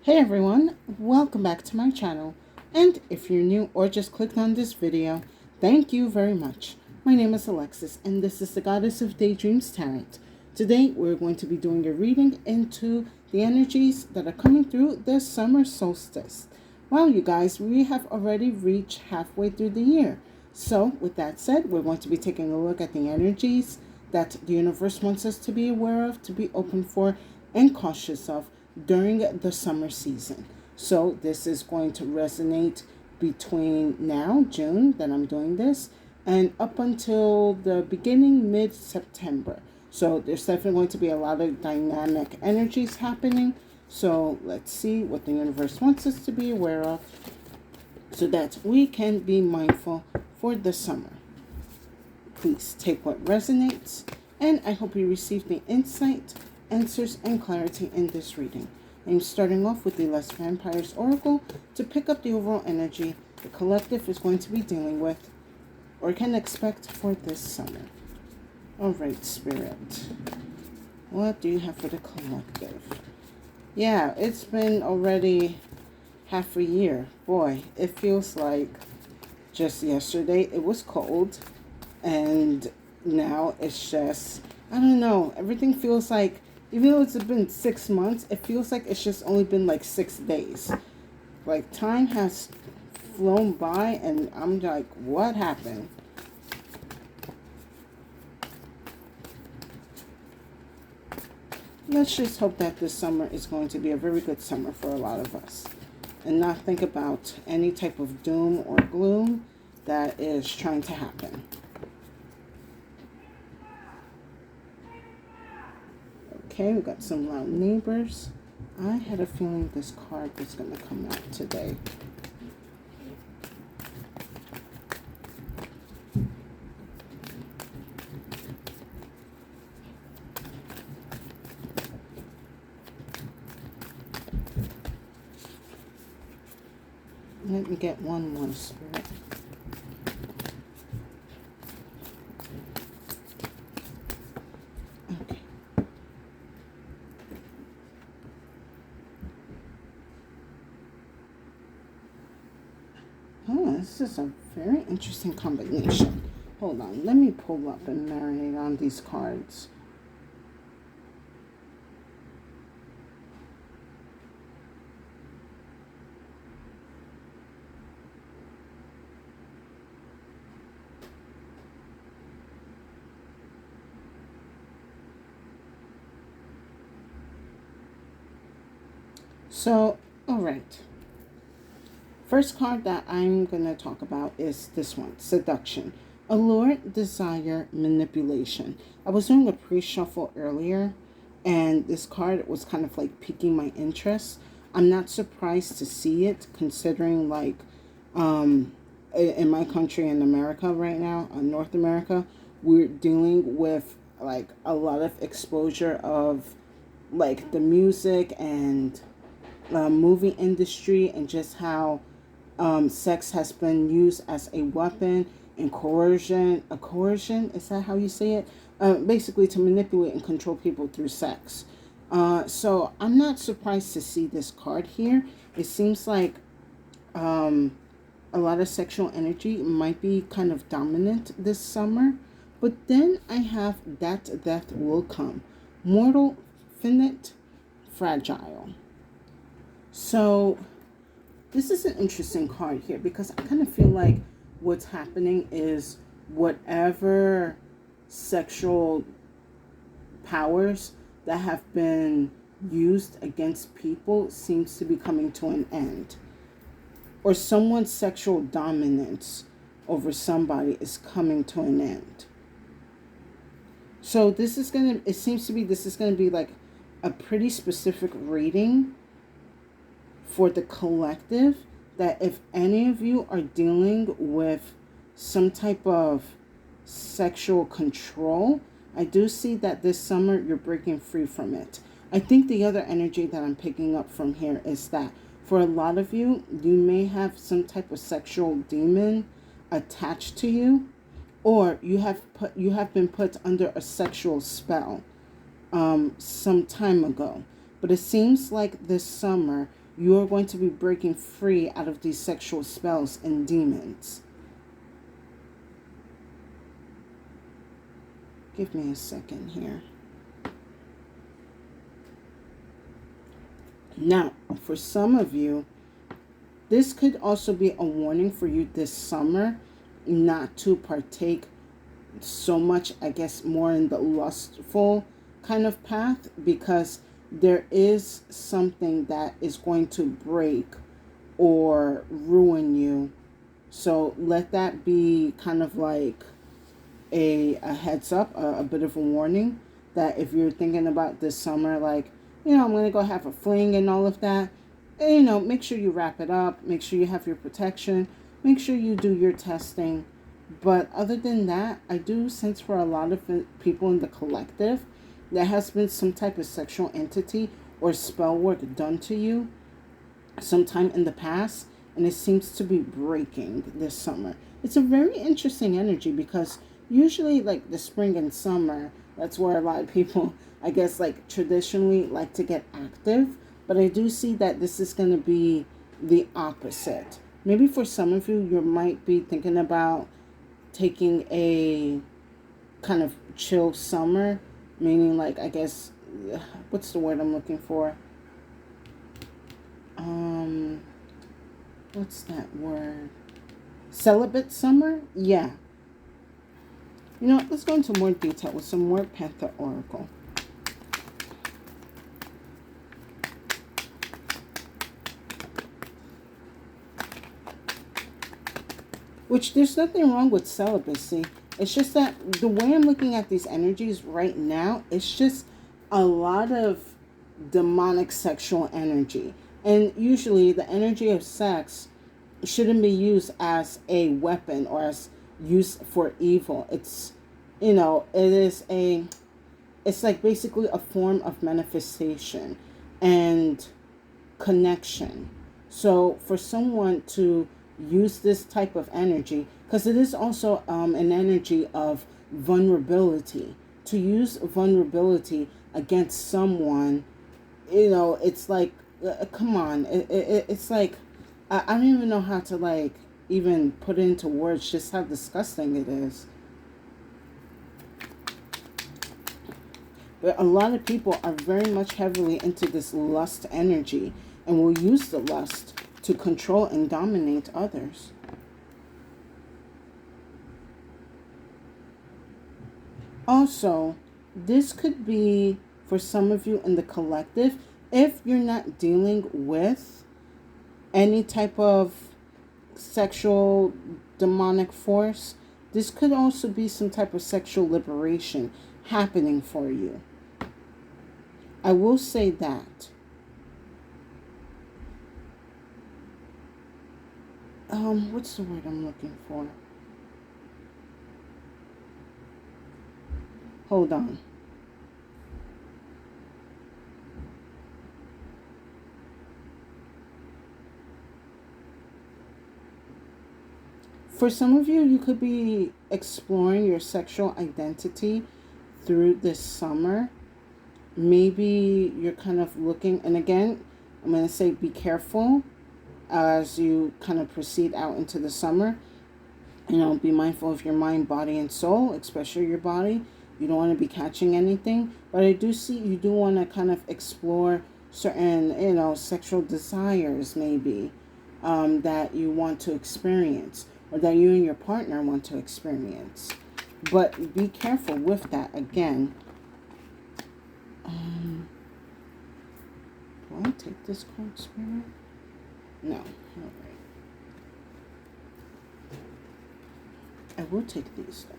Hey everyone, welcome back to my channel. And if you're new or just clicked on this video, thank you very much. My name is Alexis and this is the Goddess of Daydreams Tarot. Today we're going to be doing a reading into the energies that are coming through the summer solstice. Well, you guys, we have already reached halfway through the year. So with that said, we're going to be taking a look at the energies that the universe wants us to be aware of, to be open for, and cautious of during the summer season. So this is going to resonate between now, June, that I'm doing this, and up until the beginning mid-September. So there's definitely going to be a lot of dynamic energies happening. So let's see what the universe wants us to be aware of so that we can be mindful for the summer. Please take what resonates, and I hope you receive the insight, answers, and clarity in this reading. I'm starting off with the Les Vampires Oracle to pick up the overall energy the collective is going to be dealing with or can expect for this summer. All right, Spirit. What do you have for the collective? Yeah, it's been already half a year. Boy, it feels like just yesterday it was cold, and now it's just, I don't know, everything feels like, even though it's been 6 months, it feels like it's just only been like 6 days. Like time has flown by and I'm like, what happened? Let's just hope that this summer is going to be a very good summer for a lot of us and not think about any type of doom or gloom that is trying to happen. Okay, we got some loud neighbors. I had a feeling this card was going to come out today. Let me get one more, Spirit. Okay. Oh, this is a very interesting combination. Hold on, let me pull up and marinate on these cards. So, all right. First card that I'm going to talk about is this one, Seduction. Allure, Desire, Manipulation. I was doing a pre-shuffle earlier, and this card was kind of like piquing my interest. I'm not surprised to see it, considering like in my country, in America right now, North America, we're dealing with like a lot of exposure of like the music and movie industry, and just how sex has been used as a weapon and coercion, is that how you say it? Basically to manipulate and control people through sex. So I'm not surprised to see this card here. It seems like a lot of sexual energy might be kind of dominant this summer. But then I have that death will come. Mortal, finite, fragile. So this is an interesting card here because I kind of feel like what's happening is whatever sexual powers that have been used against people seems to be coming to an end. Or someone's sexual dominance over somebody is coming to an end. So this is going to, it seems to be, this is going to be like a pretty specific reading for the collective, that if any of you are dealing with some type of sexual control, I do see that this summer you're breaking free from it. I think the other energy that I'm picking up from here is that for a lot of you, you may have some type of sexual demon attached to you, or you have been put under a sexual spell some time ago. But it seems like this summer you are going to be breaking free out of these sexual spells and demons. Give me a second here. Now, for some of you, this could also be a warning for you this summer not to partake so much, I guess, more in the lustful kind of path, because there is something that is going to break or ruin you. So let that be kind of like a heads up, a bit of a warning, that if you're thinking about this summer, like, I'm going to go have a fling and all of that, make sure you wrap it up, make sure you have your protection, make sure you do your testing. But other than that, I do sense for a lot of people in the collective, there has been some type of sexual entity or spell work done to you sometime in the past, and it seems to be breaking this summer. It's a very interesting energy, because usually like the spring and summer, that's where a lot of people, I guess, like traditionally like to get active. But I do see that this is going to be the opposite. Maybe for some of you, you might be thinking about taking a kind of chill summer, meaning like, I guess, what's the word I'm looking for? What's that word? Celibate summer? Yeah. You know what? Let's go into more detail with some more Panther Oracle. Which, there's nothing wrong with celibacy. It's just that the way I'm looking at these energies right now, it's just a lot of demonic sexual energy. And usually the energy of sex shouldn't be used as a weapon or as used for evil. It's, it's like basically a form of manifestation and connection. So for someone to use this type of energy, because it is also an energy of vulnerability, to use vulnerability against someone, it's like, come on, it's like, I don't even know how to like even put into words just how disgusting it is. But a lot of people are very much heavily into this lust energy and will use the lust to control and dominate others. Also, this could be for some of you in the collective, if you're not dealing with any type of sexual demonic force, this could also be some type of sexual liberation happening for you. I will say that. What's the word I'm looking for? Hold on. For some of you, you could be exploring your sexual identity through this summer. Maybe you're kind of looking, and again, I'm going to say be careful as you kind of proceed out into the summer. Be mindful of your mind, body, and soul, especially your body. You don't want to be catching anything. But I do see you do want to kind of explore certain, sexual desires maybe that you want to experience, or that you and your partner want to experience. But be careful with that again. Do I take this card, Spirit? No. All right. I will take these, though.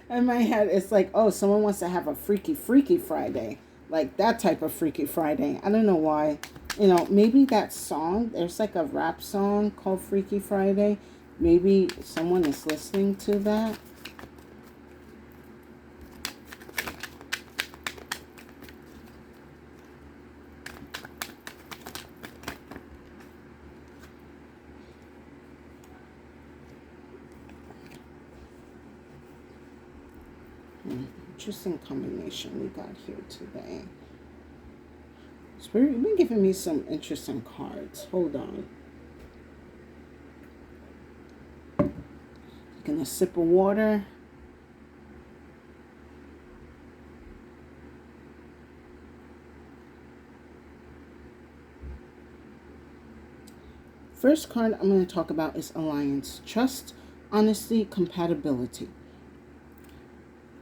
In my head, it's like, oh, someone wants to have a Freaky Friday. Like that type of Freaky Friday. I don't know why. Maybe that song, there's like a rap song called Freaky Friday. Maybe someone is listening to that. interesting combination we got here today. Spirit, you've been giving me some interesting cards. Hold on. Taking a sip of water. First card I'm going to talk about is alliance, trust, honesty, compatibility.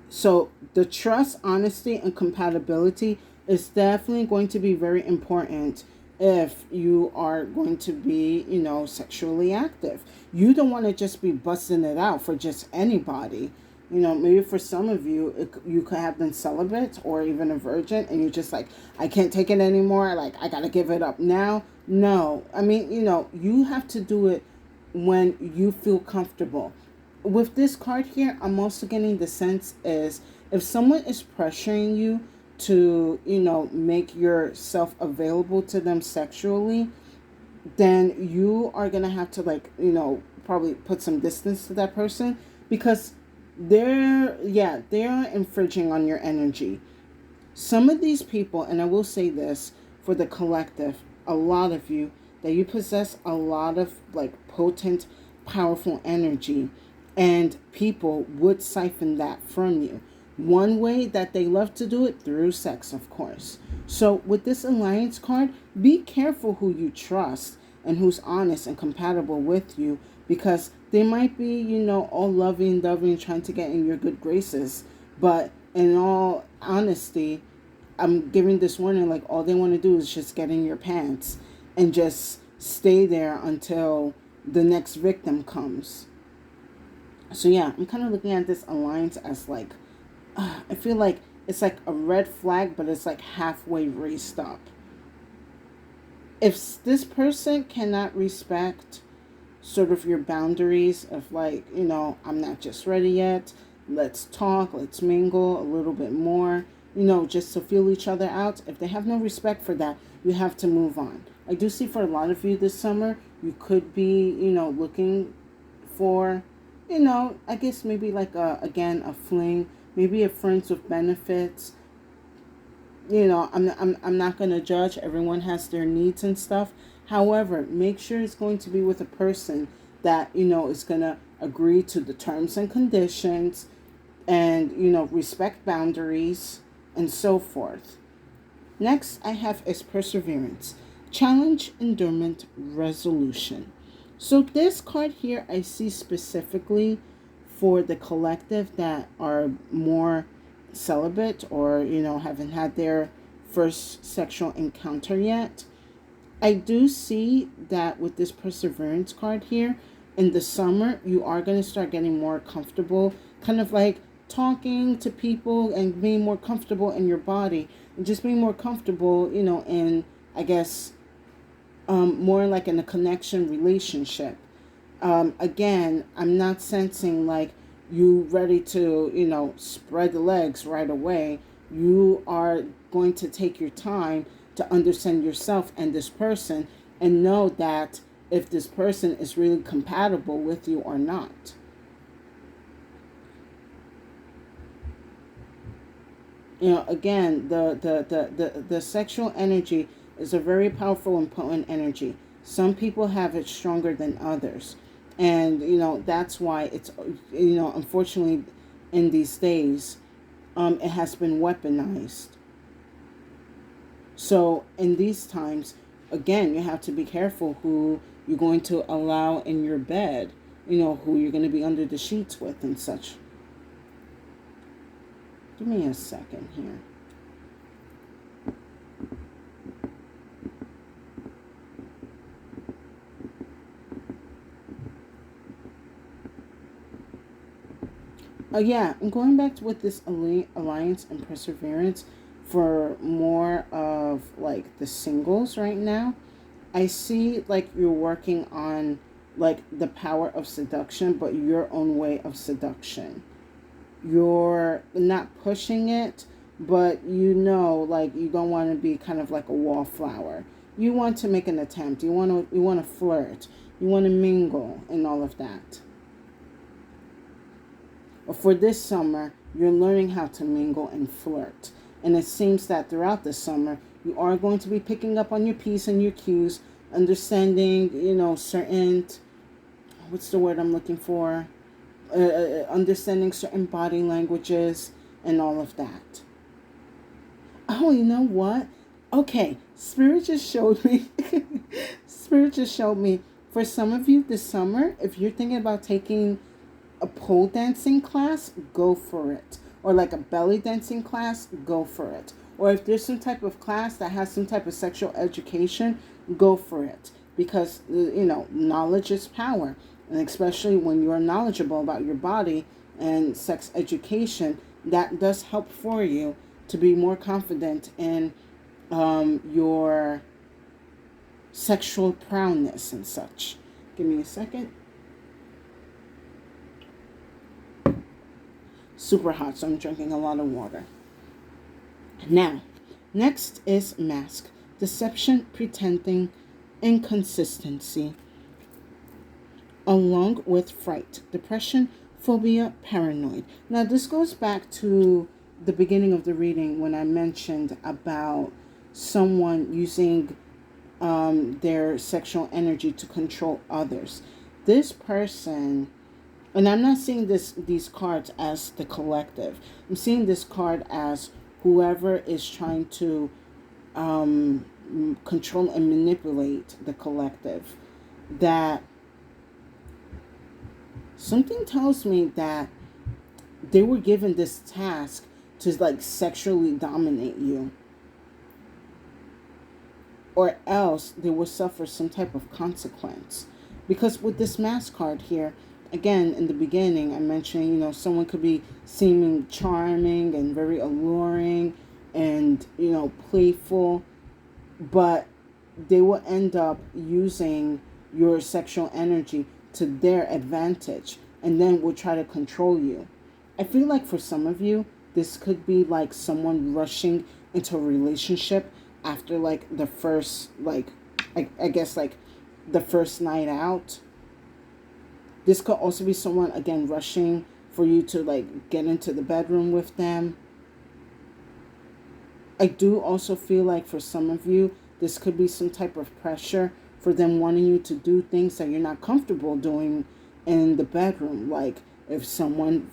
So the trust, honesty, and compatibility is definitely going to be very important if you are going to be, sexually active. You don't want to just be busting it out for just anybody. Maybe for some of you, you could have been celibate or even a virgin, and you're just like, I can't take it anymore. Like, I got to give it up now. No, I mean, you have to do it when you feel comfortable. With this card here, I'm also getting the sense is if someone is pressuring you to, make yourself available to them sexually, then you are going to have to probably put some distance to that person because they're infringing on your energy. Some of these people, and I will say this for the collective, a lot of you, that you possess a lot of potent, powerful energy, and people would siphon that from you. One way that they love to do it, through sex, of course. So with this alliance card, be careful who you trust and who's honest and compatible with you, because they might be, all loving, trying to get in your good graces. But in all honesty, I'm giving this warning, all they want to do is just get in your pants and just stay there until the next victim comes. So yeah, I'm kind of looking at this alliance as I feel like it's like a red flag, but it's halfway raised up. If this person cannot respect sort of your boundaries of I'm not just ready yet, let's talk, let's mingle a little bit more, just to feel each other out. If they have no respect for that, you have to move on. I do see for a lot of you this summer, you could be, looking for, I guess maybe a fling, maybe a friends with benefits. I'm not going to judge. Everyone has their needs and stuff. However, make sure it's going to be with a person that, is going to agree to the terms and conditions and, respect boundaries and so forth. Next I have is perseverance, challenge, endurance, resolution. So this card here I see specifically for the collective that are more celibate or, haven't had their first sexual encounter yet. I do see that with this perseverance card here, in the summer, you are going to start getting more comfortable, kind of talking to people and being more comfortable in your body and just being more comfortable, in, I guess, more in a connection relationship. Again, I'm not sensing you ready to, spread the legs right away. You are going to take your time to understand yourself and this person and know that if this person is really compatible with you or not. Again, the sexual energy is a very powerful and potent energy. Some people have it stronger than others. And, that's why it's, unfortunately in these days, it has been weaponized. So in these times, again, you have to be careful who you're going to allow in your bed, who you're going to be under the sheets with and such. Give me a second here. Yeah, I'm going back with this alliance and perseverance for more of the singles right now. I see you're working on the power of seduction, but your own way of seduction. You're not pushing it, but you don't want to be kind of like a wallflower. You want to make an attempt. You want to flirt. You want to mingle and all of that. For this summer, you're learning how to mingle and flirt. And it seems that throughout the summer, you are going to be picking up on your P's and your Q's, understanding, certain, what's the word I'm looking for? Understanding certain body languages and all of that. Oh, you know what? Okay, Spirit just showed me. Spirit just showed me. For some of you this summer, if you're thinking about taking a pole dancing class, go for it. Or like a belly dancing class, go for it. Or if there's some type of class that has some type of sexual education, go for it. Because, knowledge is power. And especially when you're knowledgeable about your body and sex education, that does help for you to be more confident in your sexual prowess and such. Give me a second. Super hot, so I'm drinking a lot of water. Now, next is mask. Deception, pretending, inconsistency, along with fright, depression, phobia, paranoid. Now, this goes back to the beginning of the reading when I mentioned about someone using their sexual energy to control others. This person, and I'm not seeing these cards as the collective. I'm seeing this card as whoever is trying to control and manipulate the collective. That something tells me that they were given this task to like sexually dominate you, or else they will suffer some type of consequence. Because with this mask card here, again, in the beginning, I mentioned, someone could be seeming charming and very alluring and, playful, but they will end up using your sexual energy to their advantage and then will try to control you. I feel like for some of you, this could be like someone rushing into a relationship after like the first, like, I guess like the first night out. This could also be someone, again, rushing for you to like get into the bedroom with them. I do also feel like for some of you, this could be some type of pressure for them wanting you to do things that you're not comfortable doing in the bedroom. Like if someone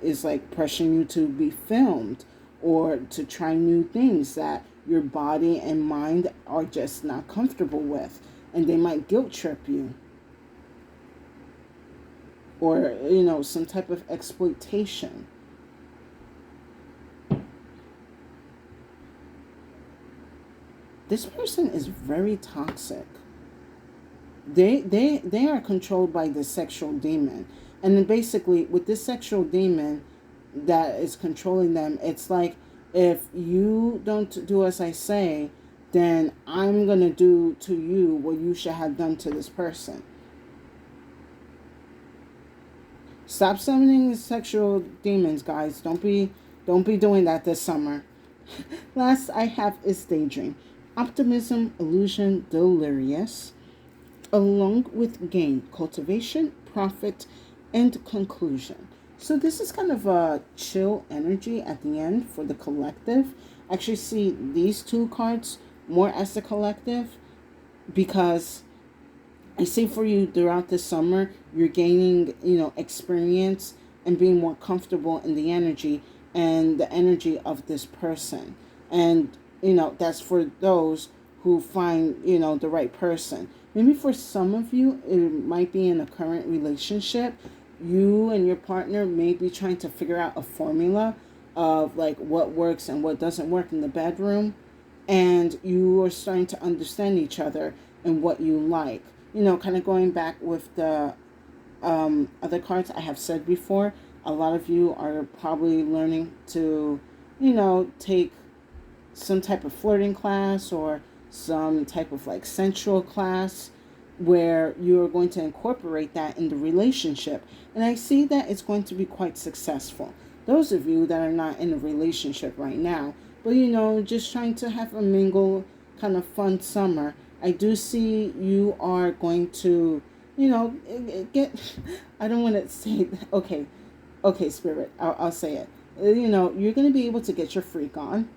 is like pressuring you to be filmed or to try new things that your body and mind are just not comfortable with, and they might guilt trip you. Or, some type of exploitation. This person is very toxic. They are controlled by the sexual demon. And then basically with this sexual demon that is controlling them, it's like, if you don't do as I say, then I'm going to do to you what you should have done to this person. Stop summoning sexual demons, guys. Don't be doing that this summer. Last I have is daydream. Optimism, illusion, delirious, along with gain, cultivation, profit, and conclusion. So this is kind of a chill energy at the end for the collective. I actually see these two cards more as the collective, because I see for you throughout the summer, you're gaining, experience and being more comfortable in the energy and the energy of this person. And, that's for those who find, the right person. Maybe for some of you, it might be in a current relationship. You and your partner may be trying to figure out a formula of like what works and what doesn't work in the bedroom. And you are starting to understand each other and what you like. Kind of going back with the other cards I have said before, a lot of you are probably learning to, take some type of flirting class or some type of like sensual class where you're going to incorporate that in the relationship. And I see that it's going to be quite successful. Those of you that are not in a relationship right now, but just trying to have a mingle, kind of fun summer, I do see you are going to, get, I don't want to say, okay, Spirit, I'll say it. you're going to be able to get your freak on.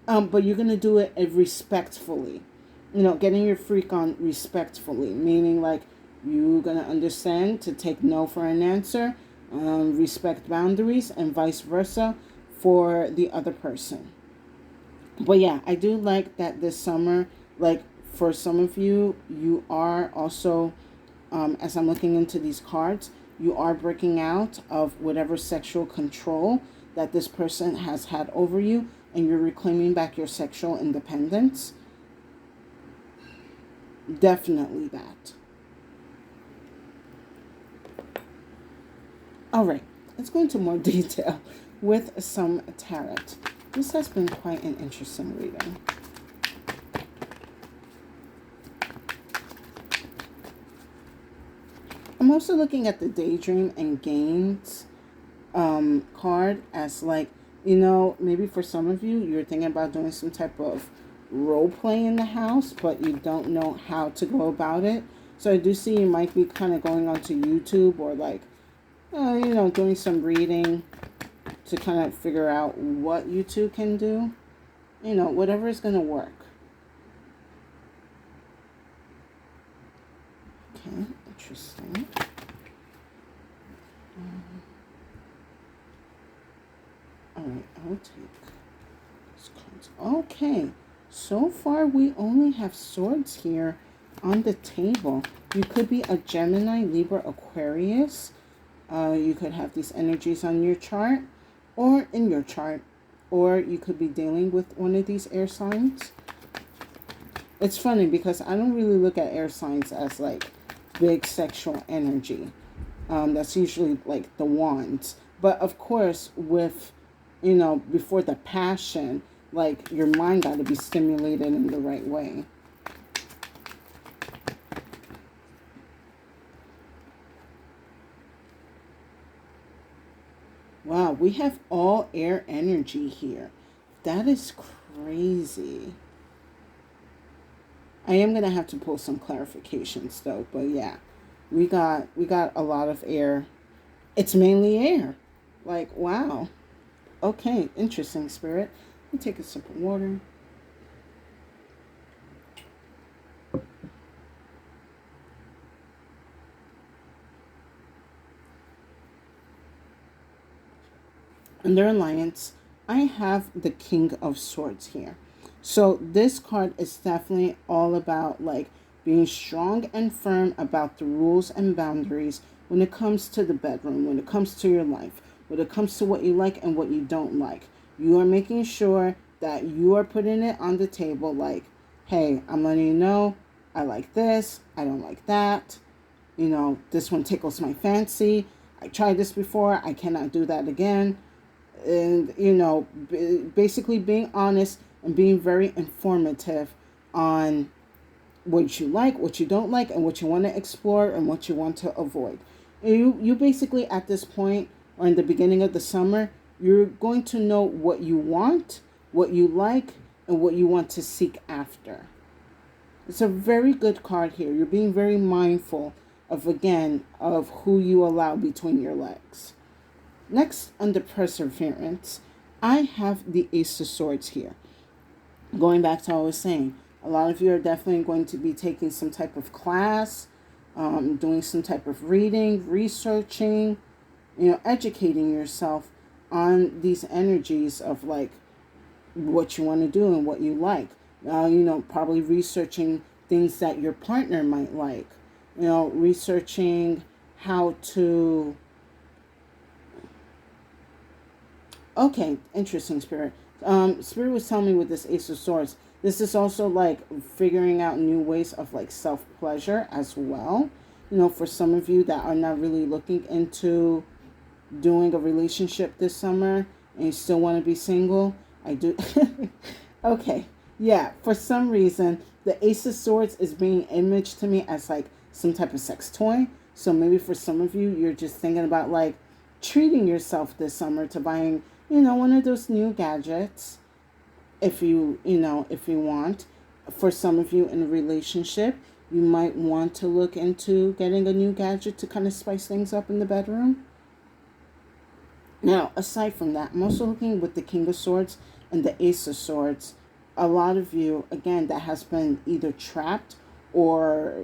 But you're going to do it respectfully. Getting your freak on respectfully, meaning like you're going to understand to take no for an answer, respect boundaries, and vice versa for the other person. But yeah, I do like that this summer, like for some of you, you are also, as I'm looking into these cards, you are breaking out of whatever sexual control that this person has had over you, and you're reclaiming back your sexual independence. Definitely that. All right, let's go into more detail with some tarot. This has been quite an interesting reading. I'm also looking at the Daydream and Gains card as like, maybe for some of you, you're thinking about doing some type of role play in the house, but you don't know how to go about it. So I do see you might be kind of going onto YouTube or like, doing some reading to kind of figure out what you two can do. Whatever is going to work. Okay, interesting. Alright, I'll take these cards. Okay, so far we only have swords here on the table. You could be a Gemini, Libra, Aquarius. You could have these energies on your chart or in your chart. Or you could be dealing with one of these air signs. It's funny because I don't really look at air signs as like big sexual energy. That's usually like the wands. But of course, with, before the passion, like your mind got to be stimulated in the right way. Wow, we have all air energy here. That is crazy. I am going to have to pull some clarifications though, but yeah. We got a lot of air. It's mainly air. Like, wow. Okay, interesting, Spirit. Let me take a sip of water. Under Alliance, I have the King of Swords here. So this card is definitely all about like being strong and firm about the rules and boundaries when it comes to the bedroom, when it comes to your life, when it comes to what you like and what you don't like. You are making sure that you are putting it on the table like, hey, I'm letting you know I like this, I don't like that. This one tickles my fancy. I tried this before, I cannot do that again. And, basically being honest and being very informative on what you like, what you don't like, and what you want to explore and what you want to avoid. You basically at this point or in the beginning of the summer, you're going to know what you want, what you like, and what you want to seek after. It's a very good card here. You're being very mindful of who you allow between your legs. Next, under Perseverance, I have the Ace of Swords here. Going back to what I was saying, a lot of you are definitely going to be taking some type of class, doing some type of reading, researching, educating yourself on these energies of like what you want to do and what you like. Probably researching things that your partner might like. Researching how to... Okay, interesting, Spirit. Spirit was telling me with this Ace of Swords, this is also like figuring out new ways of like self-pleasure as well. For some of you that are not really looking into doing a relationship this summer and you still want to be single, I do. Okay, yeah, for some reason, the Ace of Swords is being imaged to me as like some type of sex toy. So maybe for some of you, you're just thinking about like treating yourself this summer to buying, one of those new gadgets, if you want. For some of you in a relationship, you might want to look into getting a new gadget to kind of spice things up in the bedroom. Now, aside from that, I'm also looking with the King of Swords and the Ace of Swords. A lot of you, again, that has been either trapped or,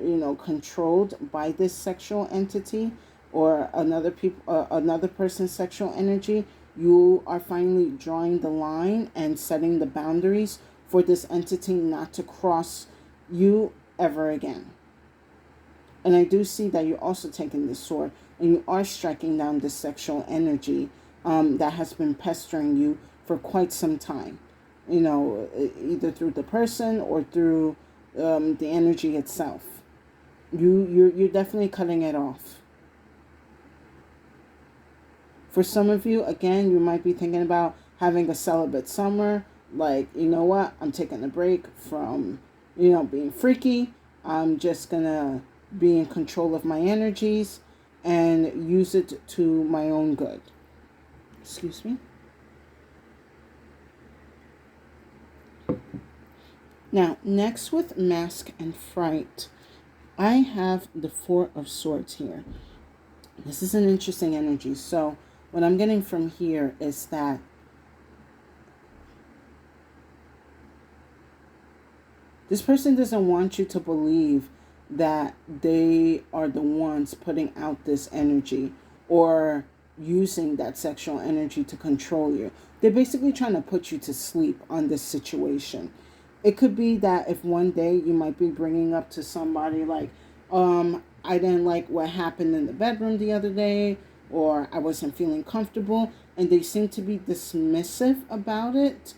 controlled by this sexual entity or another person's sexual energy. You are finally drawing the line and setting the boundaries for this entity not to cross you ever again. And I do see that you're also taking the sword and you are striking down the sexual energy that has been pestering you for quite some time. Either through the person or through the energy itself. You're definitely cutting it off. For some of you, again, you might be thinking about having a celibate summer. Like, you know what? I'm taking a break from, being freaky. I'm just going to be in control of my energies and use it to my own good. Excuse me. Now, next with Mask and Fright, I have the Four of Swords here. This is an interesting energy. So what I'm getting from here is that this person doesn't want you to believe that they are the ones putting out this energy or using that sexual energy to control you. They're basically trying to put you to sleep on this situation. It could be that if one day you might be bringing up to somebody like, I didn't like what happened in the bedroom the other day, or I wasn't feeling comfortable, and they seem to be dismissive about it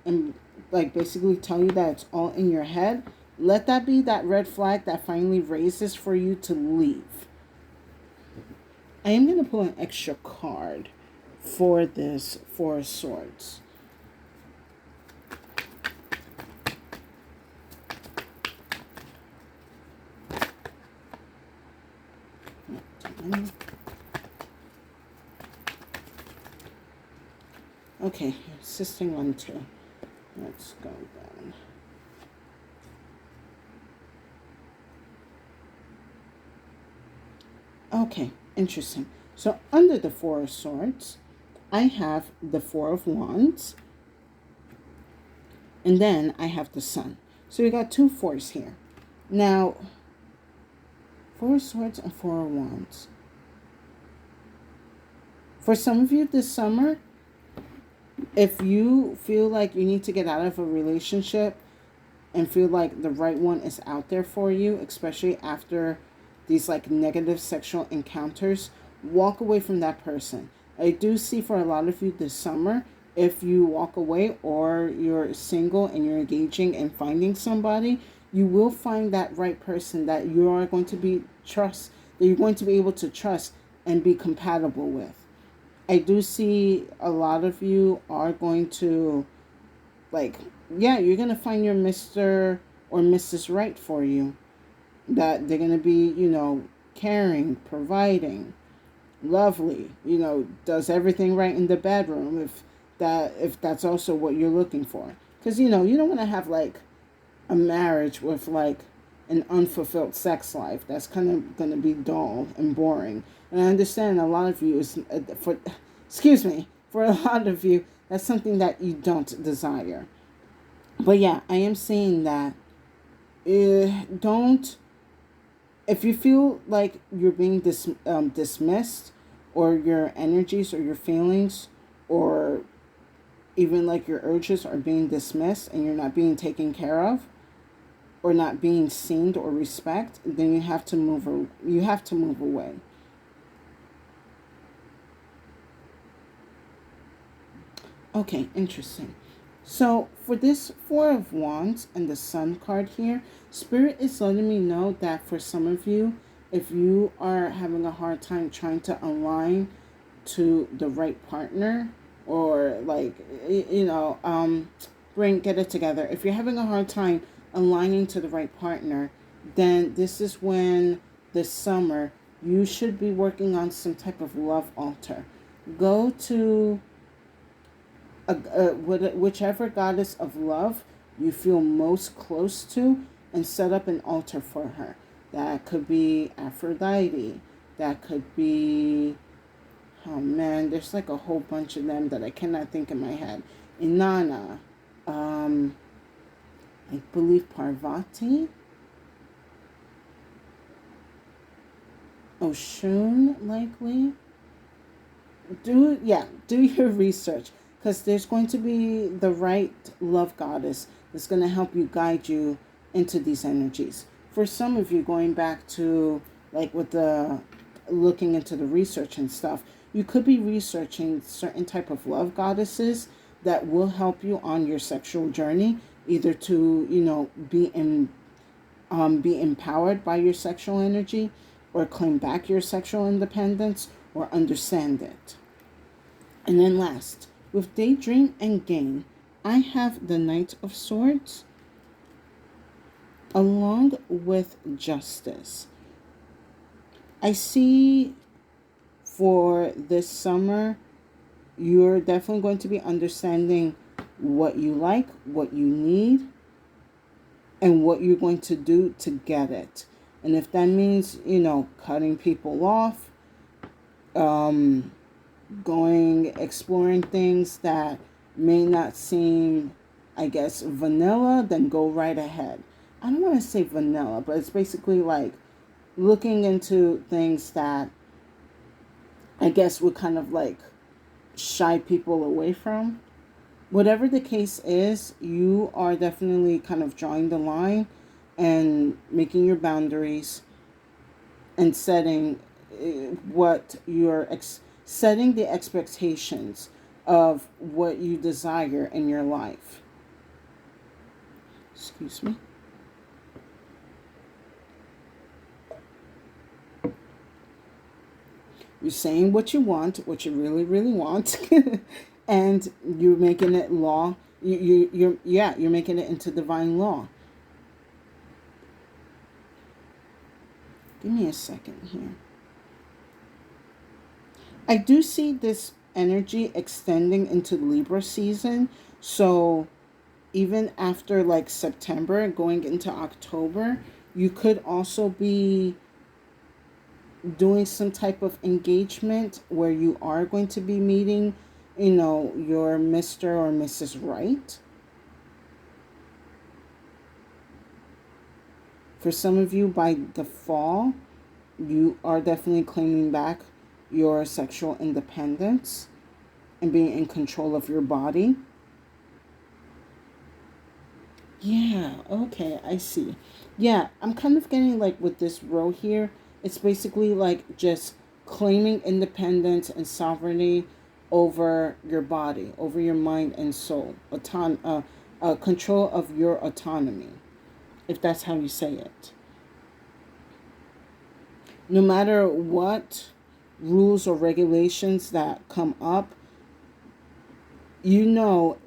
and like basically tell you that it's all in your head. Let that be that red flag that finally raises for you to leave. I am going to pull an extra card for this Four of Swords. Okay, assisting on 2. Let's go down. Okay, interesting. So under the Four of Swords, I have the Four of Wands. And then I have the Sun. So we got 2 fours here. Now, Four of Swords and Four of Wands. For some of you this summer, if you feel like you need to get out of a relationship and feel like the right one is out there for you, especially after these like negative sexual encounters, walk away from that person. I do see for a lot of you this summer, if you walk away or you're single and you're engaging and finding somebody, you will find that right person that you are going to be that you're going to be able to trust and be compatible with. I do see a lot of you are going to, you're going to find your Mr. or Mrs. Right for you. That they're going to be, caring, providing, lovely, does everything right in the bedroom if that's also what you're looking for. Because, you don't want to have, a marriage with, an unfulfilled sex life. That's kind of going to be dull and boring. And I understand a lot of you for a lot of you, that's something that you don't desire. But yeah, I am saying that if you feel like you're being dismissed, or your energies or your feelings or even like your urges are being dismissed and you're not being taken care of or not being seen or respected, then you have to move away. Okay, interesting. So for this Four of Wands and the Sun card here, Spirit is letting me know that for some of you, if you are having a hard time trying to align to the right partner or get it together. If you're having a hard time aligning to the right partner, then this is when this summer you should be working on some type of love altar. Go to whichever goddess of love you feel most close to and set up an altar for her. That could be Aphrodite. That could be Oh man, there's like a whole bunch of them that I cannot think in my head. Inanna, um, I believe Parvati, Oshun, likely. Do your research, because there's going to be the right love goddess that's going to help you guide you into these energies. For some of you, going back to like with the looking into the research and stuff, you could be researching certain type of love goddesses that will help you on your sexual journey, either to be empowered by your sexual energy, or claim back your sexual independence, or understand it. And then last, with Daydream and Gain, I have the Knight of Swords along with Justice. I see for this summer, you're definitely going to be understanding what you like, what you need, and what you're going to do to get it. And if that means, cutting people off, exploring things that may not seem, I guess, vanilla, then go right ahead. I don't want to say vanilla, but it's basically like looking into things that I guess would kind of like shy people away from. Whatever the case is, you are definitely kind of drawing the line and making your boundaries and setting setting the expectations of what you desire in your life. Excuse me. You're saying what you want, what you really, really want, and you're making it law. You're making it into divine law. Give me a second here. I do see this energy extending into Libra season. So even after like September, going into October, you could also be doing some type of engagement where you are going to be meeting, your Mr. or Mrs. Right. For some of you, by the fall, you are definitely claiming back your sexual independence and being in control of your body. Yeah, okay, I see. Yeah, I'm kind of getting like with this row here, it's basically like just claiming independence and sovereignty over your body, over your mind and soul, control of your autonomy, if that's how you say it. No matter what rules or regulations that come up, you know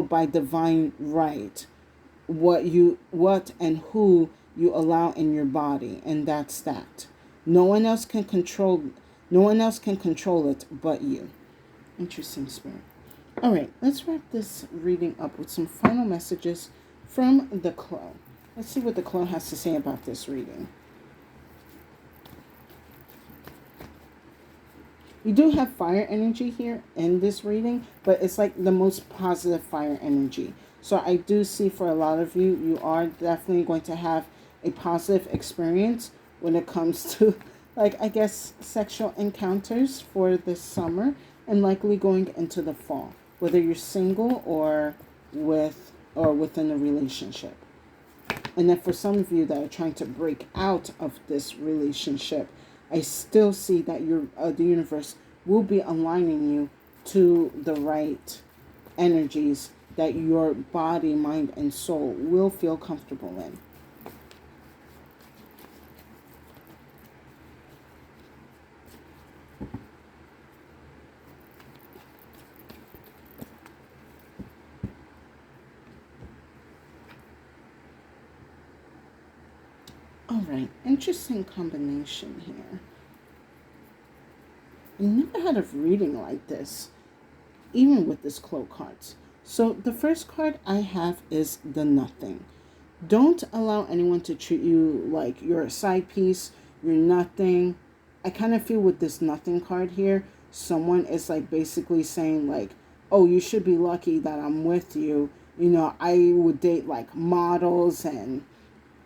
by divine right what and who you allow in your body, and that's that. No one else can control it but you. Interesting, Spirit. All right, let's wrap this reading up with some final messages from the Crow. Let's see what the Crow has to say about this reading. We do have fire energy here in this reading, but it's like the most positive fire energy. So I do see for a lot of you, you are definitely going to have a positive experience when it comes to, like, I guess, sexual encounters for this summer and likely going into the fall, whether you're single or within a relationship. And then for some of you that are trying to break out of this relationship, I still see that the universe will be aligning you to the right energies that your body, mind, and soul will feel comfortable in. All right, interesting combination here. I never had a reading like this, even with this Cloak cards. So the first card I have is the Nothing. Don't allow anyone to treat you like you're a side piece, you're nothing. I kind of feel with this nothing card here, someone is like basically saying like, oh, you should be lucky that I'm with you. You know, I would date like models and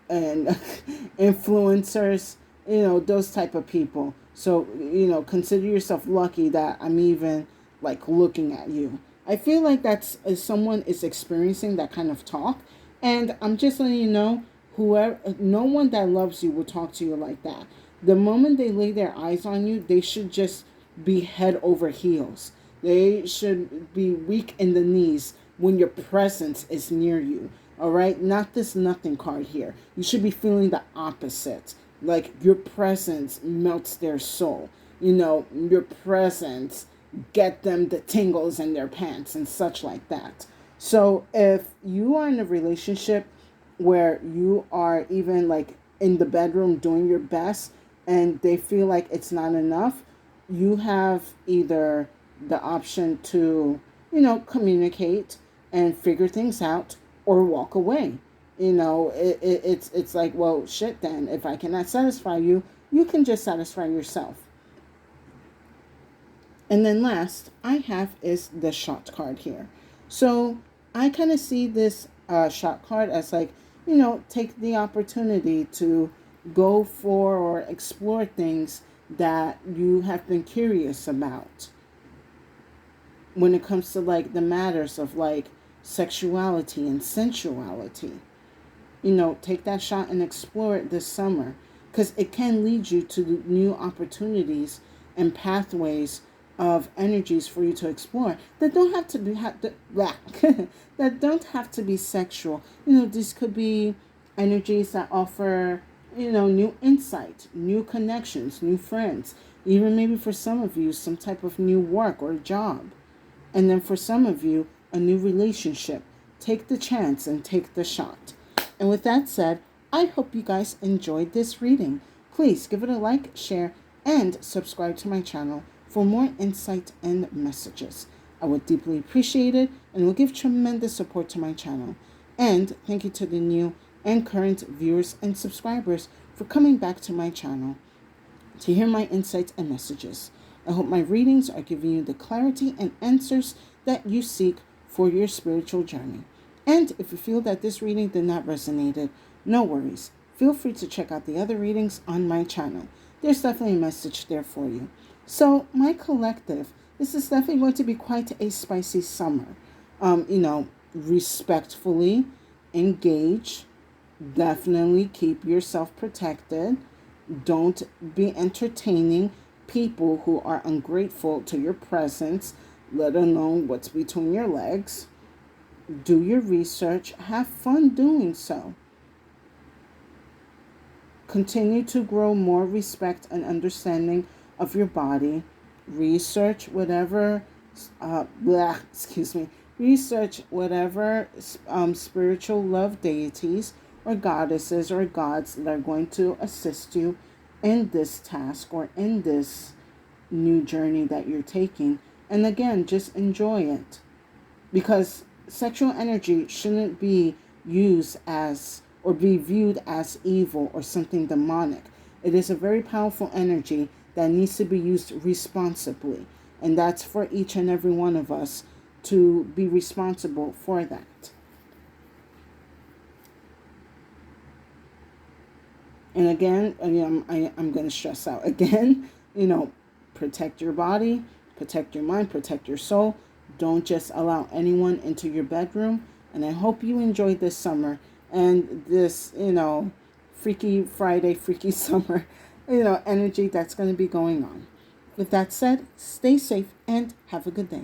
influencers, you know, those type of people. So, you know, consider yourself lucky that I'm even like looking at you. I feel like that's someone is experiencing that kind of talk. And I'm just letting you know, whoever, no one that loves you will talk to you like that. The moment they lay their eyes on you, they should just be head over heels. They should be weak in the knees when your presence is near you. All right, not this nothing card here. You should be feeling the opposite. Like your presence melts their soul. You know, your presence get them the tingles in their pants and such like that. So if you are in a relationship where you are even like in the bedroom doing your best and they feel like it's not enough, you have either the option to, you know, communicate and figure things out or walk away. You know, it's like, well, shit then. If I cannot satisfy you, you can just satisfy yourself. And then last I have is the shot card here. So I kind of see this shot card as like, you know, take the opportunity to go for or explore things that you have been curious about when it comes to like the matters of like sexuality and sensuality. You know, take that shot and explore it this summer because it can lead you to new opportunities and pathways of energies for you to explore that don't have to be that don't have to be sexual. You know, these could be energies that offer, you know, new insight, new connections, new friends, even maybe for some of you some type of new work or job, and then for some of you a new relationship. Take the chance and take the shot. And with that said, I hope you guys enjoyed this reading. Please give it a like, share, and subscribe to my channel for more insight and messages. I would deeply appreciate it and will give tremendous support to my channel. And thank you to the new and current viewers and subscribers for coming back to my channel to hear my insights and messages. I hope my readings are giving you the clarity and answers that you seek for your spiritual journey. And if you feel that this reading did not resonate, no worries. Feel free to check out the other readings on my channel. There's definitely a message there for you. So, my collective, this is definitely going to be quite a spicy summer. You know, respectfully engage. Definitely keep yourself protected. Don't be entertaining people who are ungrateful to your presence, let alone what's between your legs. Do your research. Have fun doing so. Continue to grow more respect and understanding of your body. Research whatever, research whatever spiritual love deities or goddesses or gods that are going to assist you in this task or in this new journey that you're taking. And again, just enjoy it. Because sexual energy shouldn't be used as or be viewed as evil or something demonic. It is a very powerful energy that needs to be used responsibly. And that's for each and every one of us to be responsible for that. And again, I'm going to stress out again, you know, protect your body, protect your mind, protect your soul. Don't just allow anyone into your bedroom. And I hope you enjoyed this summer and this, you know, Freaky Friday, Freaky Summer, you know, energy that's going to be going on. With that said, stay safe and have a good day.